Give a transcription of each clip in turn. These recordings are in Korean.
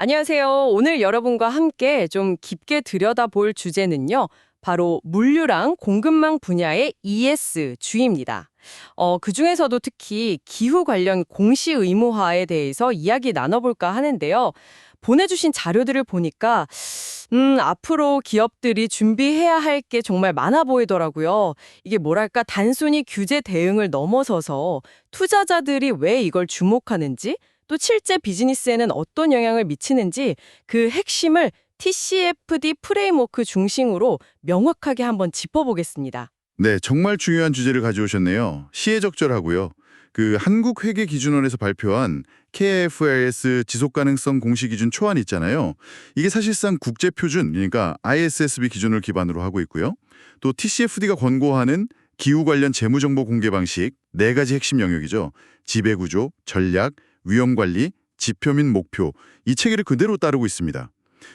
안녕하세요. 오늘 여러분과 함께 좀 깊게 들여다볼 주제는요. 바로 물류랑 공급망 분야의 ESG입니다. 그중에서도 특히 기후 관련 공시 의무화에 대해서 이야기 나눠볼까 하는데요. 보내주신 자료들을 보니까 앞으로 기업들이 준비해야 할 게 정말 많아 보이더라고요. 이게 뭐랄까 단순히 규제 대응을 넘어서서 투자자들이 왜 이걸 주목하는지 또 실제 비즈니스에는 어떤 영향을 미치는지 그 핵심을 TCFD 프레임워크 중심으로 명확하게 한번 짚어보겠습니다. 네, 정말 중요한 주제를 가져오셨네요. 시의적절하고요. 한국회계기준원에서 발표한 KIFRS 지속가능성 공시기준 초안 있잖아요. 이게 사실상 국제표준, 그러니까 ISSB 기준을 기반으로 하고 있고요. 또 TCFD가 권고하는 기후 관련 재무정보 공개 방식 4가지 핵심 영역이죠. 지배구조, 전략, 위험관리, 지표 및 목표, 이 체계를 그대로 따르고 있습니다.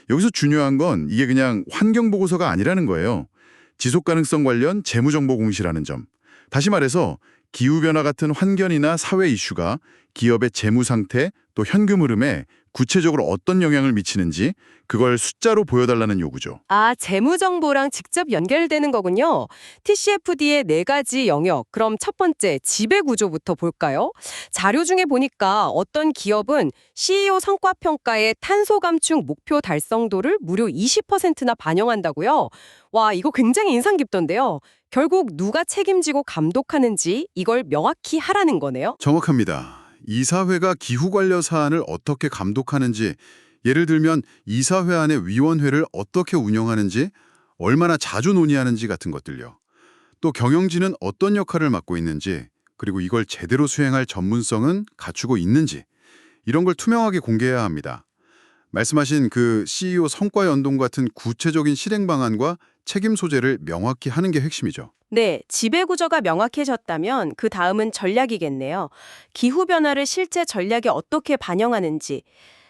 여기서 중요한 건 이게 그냥 환경보고서가 아니라는 거예요. 지속가능성 관련 재무정보 공시라는 점. 다시 말해서 기후변화 같은 환경이나 사회 이슈가 기업의 재무 상태 또 현금 흐름에 구체적으로 어떤 영향을 미치는지 그걸 숫자로 보여달라는 요구죠. 아, 재무 정보랑 직접 연결되는 거군요. TCFD의 4가지 영역. 그럼 첫 번째, 지배 구조부터 볼까요? 자료 중에 보니까 어떤 기업은 CEO 성과 평가에 탄소 감축 목표 달성도를 무려 20%나 반영한다고요? 와, 이거 굉장히 인상 깊던데요. 결국 누가 책임지고 감독하는지 이걸 명확히 하라는 거네요. 정확합니다. 이사회가 기후 관련 사안을 어떻게 감독하는지, 예를 들면 이사회 안의 위원회를 어떻게 운영하는지, 얼마나 자주 논의하는지 같은 것들요. 또 경영진은 어떤 역할을 맡고 있는지, 그리고 이걸 제대로 수행할 전문성은 갖추고 있는지, 이런 걸 투명하게 공개해야 합니다. 말씀하신 그 CEO 성과 연동 같은 구체적인 실행 방안과 책임 소재를 명확히 하는 게 핵심이죠. 네, 지배 구조가 명확해졌다면 그 다음은 전략이겠네요. 기후 변화를 실제 전략에 어떻게 반영하는지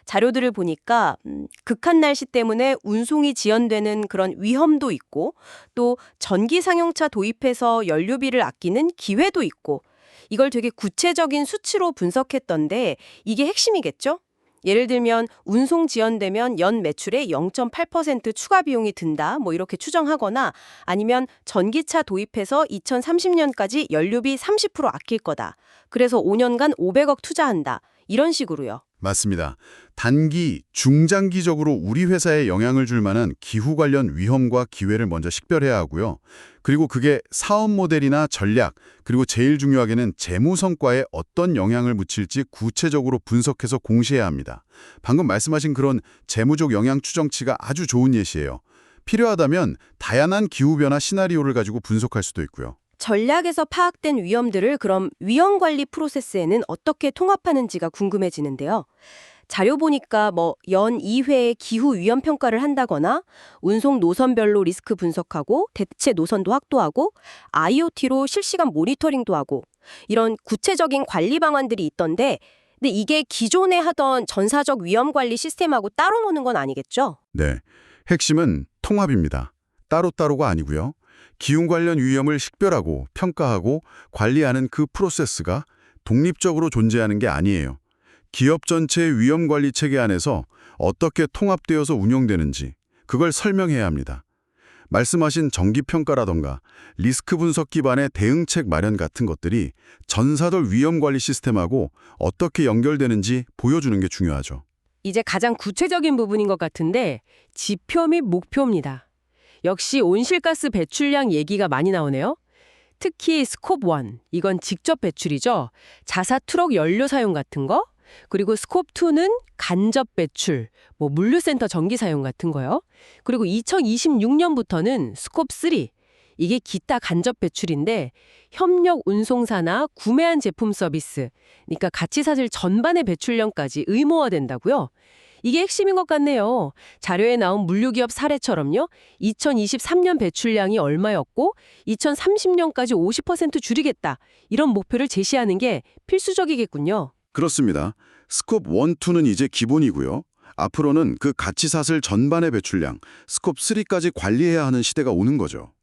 자료들을 보니까 극한 날씨 때문에 운송이 지연되는 그런 위험도 있고 또 전기 상용차 도입해서 연료비를 아끼는 기회도 있고 이걸 되게 구체적인 수치로 분석했던데 이게 핵심이겠죠? 예를 들면 운송 지연되면 연 매출의 0.8% 추가 비용이 든다. 뭐 이렇게 추정하거나 아니면 전기차 도입해서 2030년까지 연료비 30% 아낄 거다. 그래서 5년간 500억 투자한다. 이런 식으로요. 맞습니다. 단기, 중장기적으로 우리 회사에 영향을 줄 만한 기후 관련 위험과 기회를 먼저 식별해야 하고요. 그리고 그게 사업 모델이나 전략, 그리고 제일 중요하게는 재무 성과에 어떤 영향을 미칠지 구체적으로 분석해서 공시해야 합니다. 방금 말씀하신 그런 재무적 영향 추정치가 아주 좋은 예시예요. 필요하다면 다양한 기후변화 시나리오를 가지고 분석할 수도 있고요. 전략에서 파악된 위험들을 그럼 위험 관리 프로세스에는 어떻게 통합하는지가 궁금해지는데요. 자료 보니까 연 2회의 기후 위험 평가를 한다거나 운송 노선별로 리스크 분석하고 대체 노선도 확보하고 IoT로 실시간 모니터링도 하고 이런 구체적인 관리 방안들이 있던데 근데 이게 기존에 하던 전사적 위험 관리 시스템하고 따로 노는 건 아니겠죠? 네, 핵심은 통합입니다. 따로따로가 아니고요. 기후 관련 위험을 식별하고 평가하고 관리하는 그 프로세스가 독립적으로 존재하는 게 아니에요. 기업 전체의 위험 관리 체계 안에서 어떻게 통합되어서 운영되는지 그걸 설명해야 합니다. 말씀하신 정기평가라던가 리스크 분석 기반의 대응책 마련 같은 것들이 전사들 위험 관리 시스템하고 어떻게 연결되는지 보여주는 게 중요하죠. 이제 가장 구체적인 부분인 것 같은데 지표 및 목표입니다. 역시 온실가스 배출량 얘기가 많이 나오네요. 특히 스콥 1, 이건 직접 배출이죠. 자사 트럭 연료 사용 같은 거. 그리고 스콥 2는 간접 배출, 물류센터 전기 사용 같은 거요. 그리고 2026년부터는 스콥 3, 이게 기타 간접 배출인데 협력 운송사나 구매한 제품 서비스, 그러니까 가치사슬 전반의 배출량까지 의무화된다고요. 이게 핵심인 것 같네요. 자료에 나온 물류기업 사례처럼요. 2023년 배출량이 얼마였고 2030년까지 50% 줄이겠다. 이런 목표를 제시하는 게 필수적이겠군요. 그렇습니다. 스콥 1, 2는 이제 기본이고요. 앞으로는 그 가치사슬 전반의 배출량, 스콥 3까지 관리해야 하는 시대가 오는 거죠.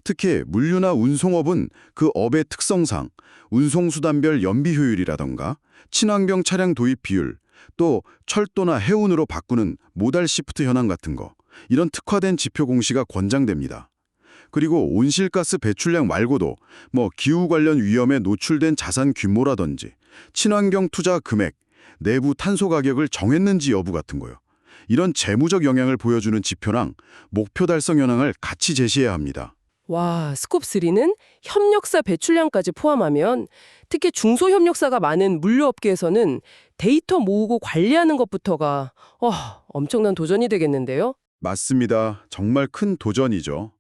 특히 물류나 운송업은 그 업의 특성상 운송수단별 연비 효율이라던가 친환경 차량 도입 비율, 또 철도나 해운으로 바꾸는 모달 시프트 현황 같은 거, 이런 특화된 지표 공시가 권장됩니다. 그리고 온실가스 배출량 말고도 기후 관련 위험에 노출된 자산 규모라든지 친환경 투자 금액, 내부 탄소 가격을 정했는지 여부 같은 거요. 이런 재무적 영향을 보여주는 지표랑 목표 달성 현황을 같이 제시해야 합니다. 와, 스콥3는 협력사 배출량까지 포함하면 특히 중소협력사가 많은 물류업계에서는 데이터 모으고 관리하는 것부터가 엄청난 도전이 되겠는데요? 맞습니다. 정말 큰 도전이죠.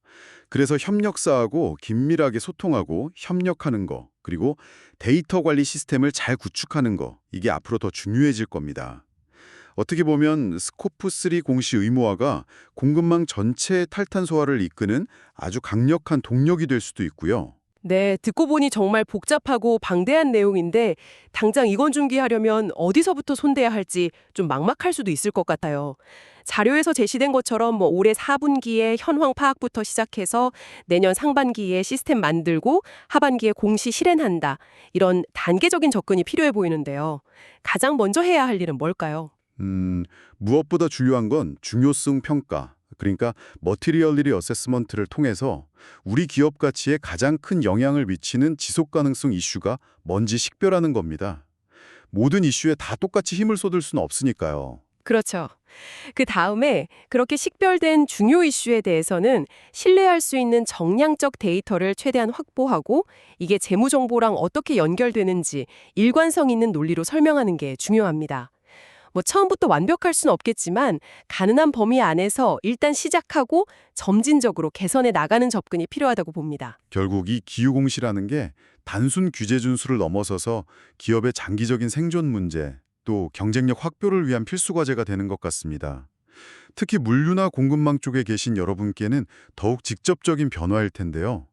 그래서 협력사하고 긴밀하게 소통하고 협력하는 거, 그리고 데이터 관리 시스템을 잘 구축하는 거, 이게 앞으로 더 중요해질 겁니다. 어떻게 보면 스코프3 공시 의무화가 공급망 전체의 탈탄소화를 이끄는 아주 강력한 동력이 될 수도 있고요. 네, 듣고 보니 정말 복잡하고 방대한 내용인데 당장 이건 중개하려면 어디서부터 손대야 할지 좀 막막할 수도 있을 것 같아요. 자료에서 제시된 것처럼 올해 4분기에 현황 파악부터 시작해서 내년 상반기에 시스템 만들고 하반기에 공시 실행한다. 이런 단계적인 접근이 필요해 보이는데요. 가장 먼저 해야 할 일은 뭘까요? 무엇보다 중요한 건 중요성 평가, 그러니까 머티리얼리티 어세스먼트를 통해서 우리 기업 가치에 가장 큰 영향을 미치는 지속 가능성 이슈가 뭔지 식별하는 겁니다. 모든 이슈에 다 똑같이 힘을 쏟을 수는 없으니까요. 그렇죠. 그 다음에 그렇게 식별된 중요 이슈에 대해서는 신뢰할 수 있는 정량적 데이터를 최대한 확보하고 이게 재무 정보랑 어떻게 연결되는지 일관성 있는 논리로 설명하는 게 중요합니다. 처음부터 완벽할 수는 없겠지만 가능한 범위 안에서 일단 시작하고 점진적으로 개선해 나가는 접근이 필요하다고 봅니다. 결국 이 기후공시라는 게 단순 규제 준수를 넘어서서 기업의 장기적인 생존 문제, 또 경쟁력 확보를 위한 필수 과제가 되는 것 같습니다. 특히 물류나 공급망 쪽에 계신 여러분께는 더욱 직접적인 변화일 텐데요.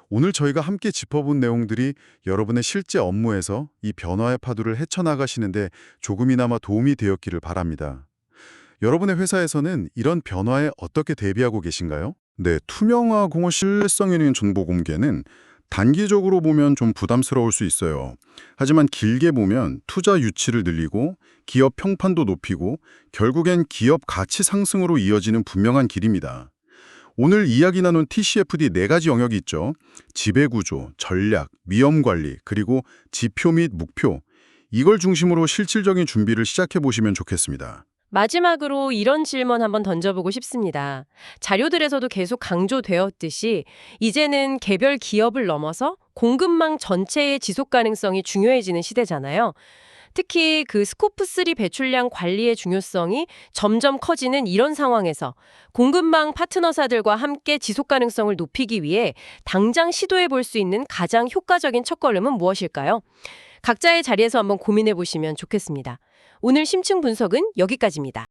오늘 저희가 함께 짚어본 내용들이 여러분의 실제 업무에서 이 변화의 파도를 헤쳐나가시는데 조금이나마 도움이 되었기를 바랍니다. 여러분의 회사에서는 이런 변화에 어떻게 대비하고 계신가요? 네, 투명화 공허 신뢰성 있는 정보 공개는 단기적으로 보면 좀 부담스러울 수 있어요. 하지만 길게 보면 투자 유치를 늘리고 기업 평판도 높이고 결국엔 기업 가치 상승으로 이어지는 분명한 길입니다. 오늘 이야기 나눈 TCFD 4가지 영역이 있죠. 지배구조, 전략, 위험관리, 그리고 지표 및 목표. 이걸 중심으로 실질적인 준비를 시작해 보시면 좋겠습니다. 마지막으로 이런 질문 한번 던져보고 싶습니다. 자료들에서도 계속 강조되었듯이 이제는 개별 기업을 넘어서 공급망 전체의 지속 가능성이 중요해지는 시대잖아요. 특히 그 스코프3 배출량 관리의 중요성이 점점 커지는 이런 상황에서 공급망 파트너사들과 함께 지속 가능성을 높이기 위해 당장 시도해 볼 수 있는 가장 효과적인 첫걸음은 무엇일까요? 각자의 자리에서 한번 고민해 보시면 좋겠습니다. 오늘 심층 분석은 여기까지입니다.